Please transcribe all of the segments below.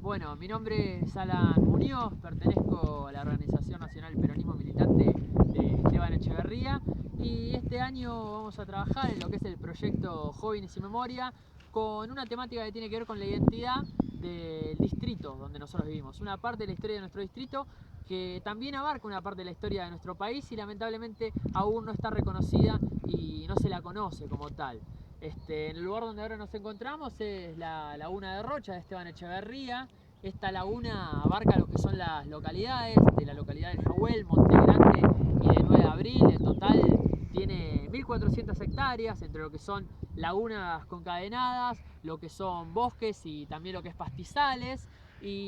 Bueno, mi nombre es Alan Muñoz, pertenezco a la Organización Nacional Peronismo Militante de Esteban Echeverría y este año vamos a trabajar en lo que es el proyecto Jóvenes y Memoria con una temática que tiene que ver con la identidad del distrito donde nosotros vivimos, una parte de la historia de nuestro distrito que también abarca una parte de la historia de nuestro país y lamentablemente aún no está reconocida y no se la conoce como tal. En el lugar donde ahora nos encontramos es la laguna de Rocha de Esteban Echeverría. Esta laguna abarca lo que son las localidades de la localidad del Jahuel, Monte Grande y de 9 de Abril. En total tiene 1400 hectáreas entre lo que son lagunas concadenadas, lo que son bosques y también lo que es pastizales. Y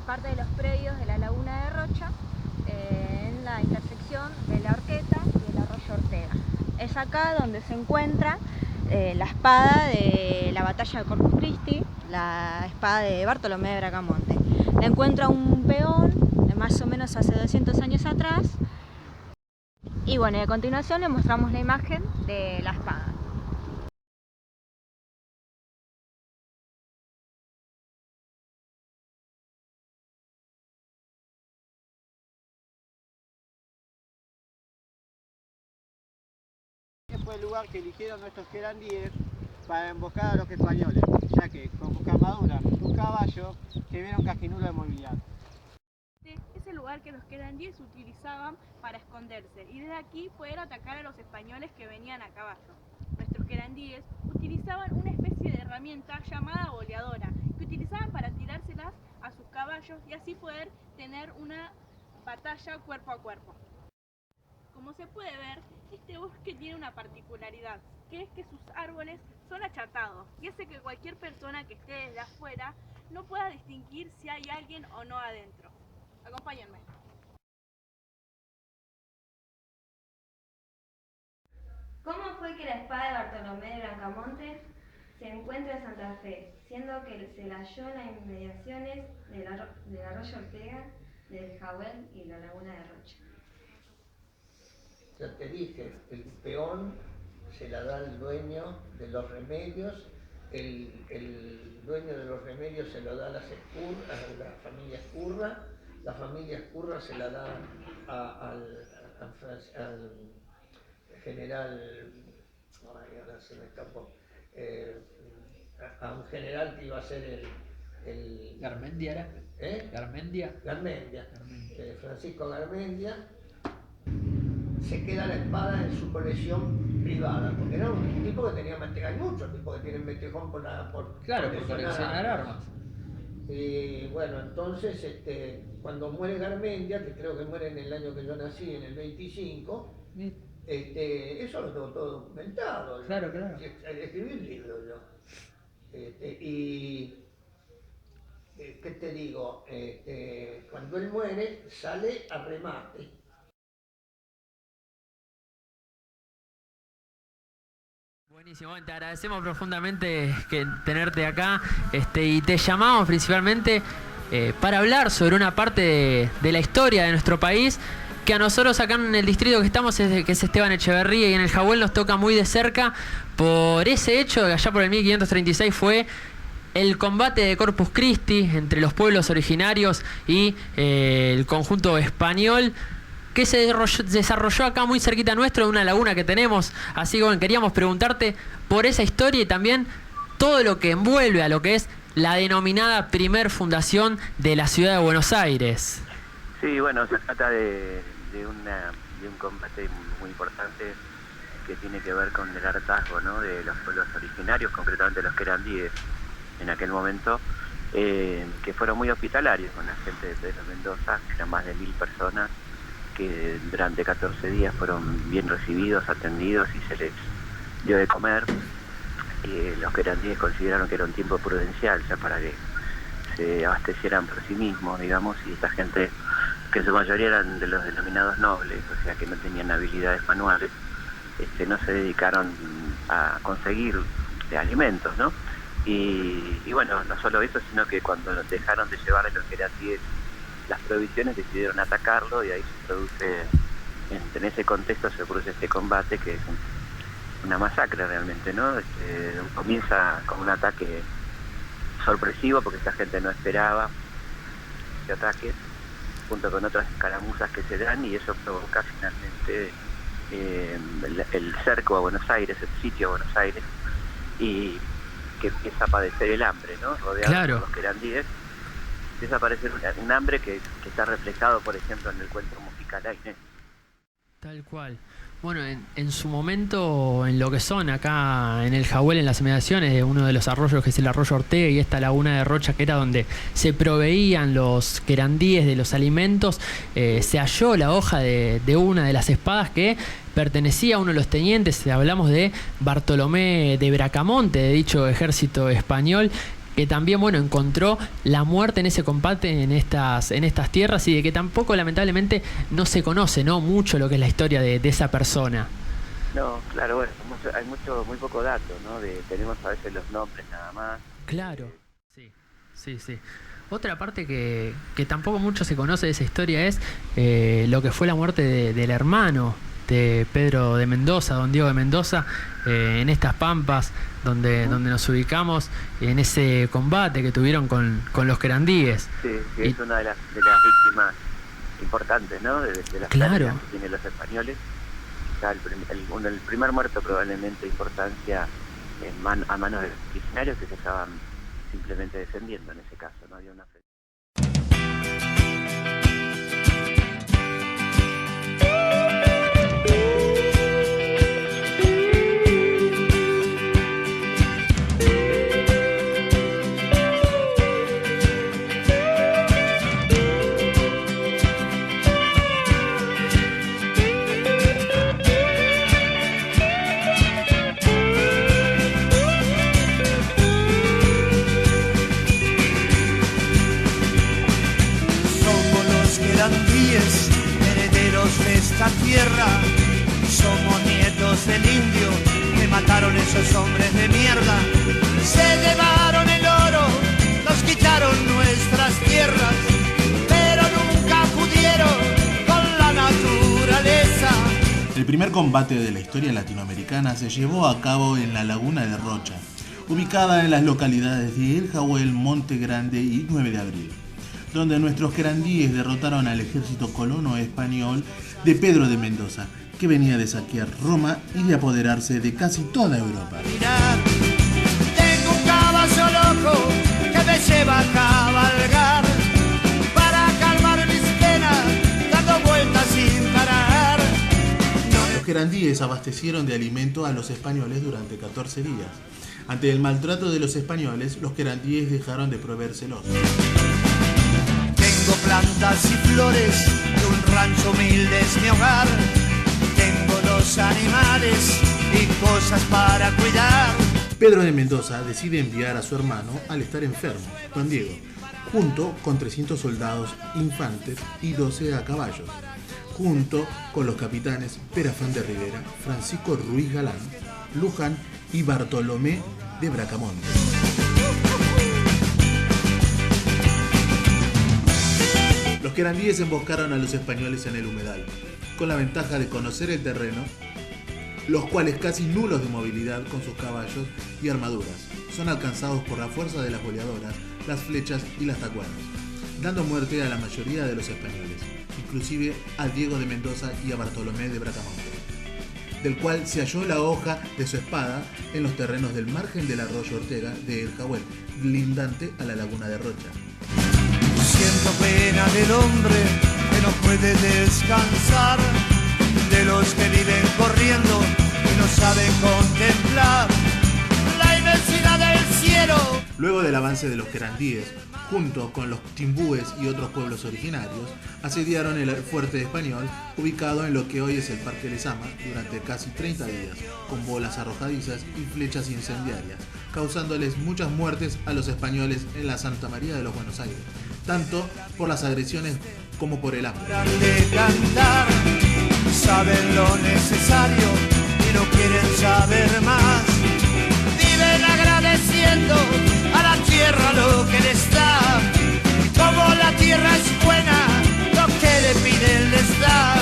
parte de los predios de la laguna de Rocha, en la intersección de la Horqueta y el arroyo Ortega. Es acá donde se encuentra la espada de la batalla de Corpus Christi, la espada de Bartolomé de Bracamonte. La encuentra un peón, más o menos hace 200 años atrás. Y bueno, a continuación le mostramos la imagen de la espada. Fue el lugar que eligieron nuestros querandíes para emboscar a los españoles, ya que con Bucamadura, un caballo, que vieron cajinulo de movilidad. Es el lugar que los querandíes utilizaban para esconderse y desde aquí poder atacar a los españoles que venían a caballo. Nuestros querandíes utilizaban una especie de herramienta llamada boleadora, que utilizaban para tirárselas a sus caballos y así poder tener una batalla cuerpo a cuerpo. Como se puede ver, este bosque tiene una particularidad, que es que sus árboles son achatados y hace que cualquier persona que esté desde afuera no pueda distinguir si hay alguien o no adentro. Acompáñenme. ¿Cómo fue que la espada de Bartolomé de Bracamonte se encuentra en Santa Fe, siendo que se la halló en las inmediaciones del arroyo Ortega, del Jahuel y la laguna de Rocha? Ya te dije, el peón se la da al dueño de los remedios, el dueño de los remedios se lo da a la familia Escurra, la familia Escurra se la da al general, ahora se me escapó, a un general que iba a ser el Garmendia era. Garmendia. Francisco Garmendia. Se queda la espada en su colección privada, porque era un tipo que tenía hay muchos tipos que tienen metejón por coleccionar armas. Y bueno, entonces cuando muere Garmendia, que creo que muere en el año que yo nací, en el 25, eso lo tengo todo documentado. Claro. Escribí un libro yo. ¿Qué te digo? Cuando él muere, sale a remate. Buenísimo, te agradecemos profundamente tenerte acá y te llamamos principalmente para hablar sobre una parte de la historia de nuestro país que a nosotros acá en el distrito que estamos, que es Esteban Echeverría y en el Jahuel, nos toca muy de cerca por ese hecho de que allá por el 1536 fue el combate de Corpus Christi entre los pueblos originarios y el conjunto español, que se desarrolló acá muy cerquita nuestro, de una laguna que tenemos. Así que bueno, queríamos preguntarte por esa historia y también todo lo que envuelve a lo que es la denominada primer fundación de la ciudad de Buenos Aires. Sí, bueno, se trata de un combate muy importante que tiene que ver con el hartazgo, ¿no?, de los pueblos originarios, concretamente los querandíes en aquel momento, que fueron muy hospitalarios con la gente de Pedro Mendoza, que eran más de 1000 personas, que durante 14 días fueron bien recibidos, atendidos y se les dio de comer. Y los querandíes consideraron que era un tiempo prudencial ya para que se abastecieran por sí mismos, digamos, y esta gente, que en su mayoría eran de los denominados nobles, o sea que no tenían habilidades manuales, no se dedicaron a conseguir alimentos, ¿no? Y bueno, no solo eso, sino que cuando dejaron de llevar a los querandíes las provisiones, decidieron atacarlo y ahí se produce, en ese contexto se produce este combate que es una masacre realmente, ¿no? Comienza con un ataque sorpresivo porque esta gente no esperaba este ataque, junto con otras escaramuzas que se dan, y eso provoca finalmente el cerco a Buenos Aires, el sitio a Buenos Aires, y que empieza a padecer el hambre, ¿no? Rodeado por los querandíes, empieza a aparecer un hambre que está reflejado, por ejemplo, en el cuento musical Ainés. Tal cual. Bueno, en su momento, en lo que son acá en el Jahuel, en las inmediaciones de uno de los arroyos, que es el arroyo Ortega, y esta laguna de Rocha, que era donde se proveían los querandíes de los alimentos, se halló la hoja de una de las espadas que pertenecía a uno de los tenientes. Hablamos de Bartolomé de Bracamonte, de dicho ejército español, que también, bueno, encontró la muerte en ese combate en estas tierras, y de que tampoco, lamentablemente, no se conoce, ¿no?, mucho lo que es la historia de esa persona. No, claro, bueno, hay muy poco dato, ¿no? Tenemos a veces los nombres nada más. Claro, sí. Otra parte que tampoco mucho se conoce de esa historia es lo que fue la muerte del hermano de Pedro de Mendoza, don Diego de Mendoza, en estas pampas donde nos ubicamos, en ese combate que tuvieron con los querandíes. Sí, es una de las víctimas importantes, ¿no? De las pérdidas que tienen los españoles. Está el primer muerto probablemente de importancia a manos de los originarios, que se estaban simplemente defendiendo en ese caso, no había una fe. Herederos de esta tierra, somos nietos del indio que mataron esos hombres de mierda. Se llevaron el oro, nos quitaron nuestras tierras, pero nunca pudieron con la naturaleza. El primer combate de la historia latinoamericana se llevó a cabo en la laguna de Rocha, ubicada en las localidades de El Jahuel, Monte Grande y 9 de Abril, donde nuestros querandíes derrotaron al ejército colono español de Pedro de Mendoza, que venía de saquear Roma y de apoderarse de casi toda Europa. Tengo un caballo loco que me lleva a cabalgar para calmar mis penas, dando vueltas sin parar. Los querandíes abastecieron de alimento a los españoles durante 14 días. Ante el maltrato de los españoles, los querandíes dejaron de proveérselos. Tengo plantas y flores de un rancho humilde es mi hogar. Tengo los animales y cosas para cuidar. Pedro de Mendoza decide enviar a su hermano al estar enfermo, don Diego, junto con 300 soldados infantes y 12 a caballos, junto con los capitanes Perafán de Rivera, Francisco Ruiz Galán, Luján y Bartolomé de Bracamonte. Los querandíes emboscaron a los españoles en el humedal, con la ventaja de conocer el terreno, los cuales, casi nulos de movilidad con sus caballos y armaduras, son alcanzados por la fuerza de las boleadoras, las flechas y las tacuanas, dando muerte a la mayoría de los españoles, inclusive a Diego de Mendoza y a Bartolomé de Bracamonte, del cual se halló la hoja de su espada en los terrenos del margen del arroyo Ortega de El Jahuel, lindante a la laguna de Rocha. Siento pena del hombre que no puede descansar, de los que viven corriendo y no saben contemplar la inmensidad del cielo. Luego del avance de los querandíes, junto con los timbúes y otros pueblos originarios, asediaron el fuerte español ubicado en lo que hoy es el Parque Lezama durante casi 30 días, con bolas arrojadizas y flechas incendiarias, causándoles muchas muertes a los españoles en la Santa María de los Buenos Aires, tanto por las agresiones como por el hambre. De cantar, saben lo necesario y no quieren saber más. Viven agradeciendo a la tierra lo que les da. Como la tierra es buena, lo que le piden les da.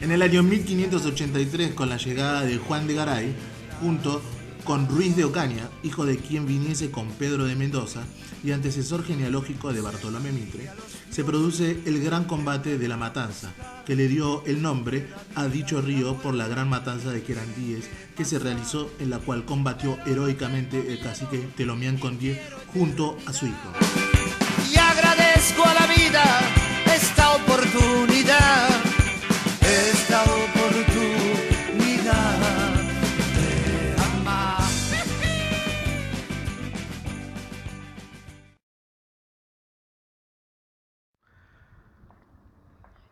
En el año 1583, con la llegada de Juan de Garay, junto con Ruiz de Ocaña, hijo de quien viniese con Pedro de Mendoza y antecesor genealógico de Bartolomé Mitre, se produce el gran combate de la Matanza, que le dio el nombre a dicho río por la gran matanza de Querandíes que se realizó, en la cual combatió heroicamente el cacique Telomián Condie junto a su hijo. Y agradezco a la vida esta oportunidad de amar.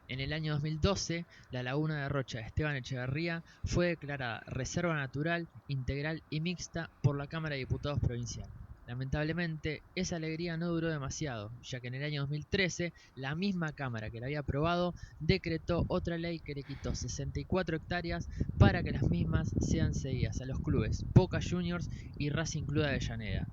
En el año 2012, la laguna de Rocha de Esteban Echeverría fue declarada Reserva Natural, Integral y Mixta por la Cámara de Diputados Provincial. Lamentablemente, esa alegría no duró demasiado, ya que en el año 2013, la misma Cámara que la había aprobado decretó otra ley que le quitó 64 hectáreas para que las mismas sean cedidas a los clubes Boca Juniors y Racing Club de Avellaneda.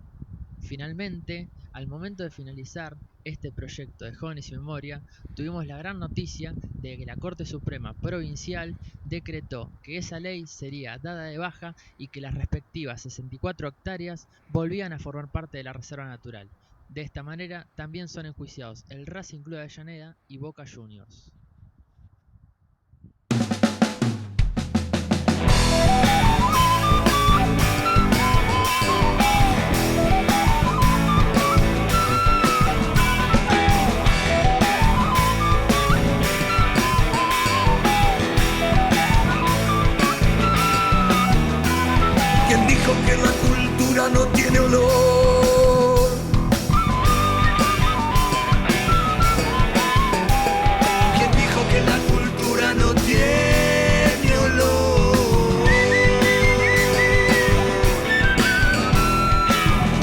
Finalmente, al momento de finalizar este proyecto de Jóvenes y Memoria, tuvimos la gran noticia de que la Corte Suprema Provincial decretó que esa ley sería dada de baja y que las respectivas 64 hectáreas volvían a formar parte de la Reserva Natural. De esta manera, también son enjuiciados el Racing Club de Avellaneda y Boca Juniors. Que la cultura no tiene olor. ¿Quién dijo que la cultura no tiene olor?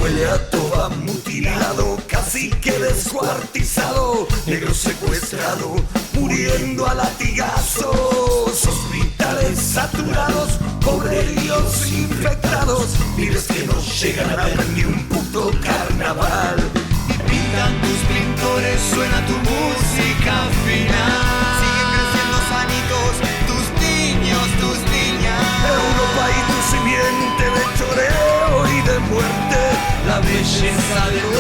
Huele a toba mutilado, cacique descuartizado, negro secuestrado, muriendo a latigazos, hospitales saturados, pobreríos infectados, pibes que no llegan a ver ni un puto carnaval. Y pintan tus pintores, suena tu música final. Siguen creciendo sanitos, tus niños, tus niñas. Europa y tu simiente de choreo y de muerte, la belleza del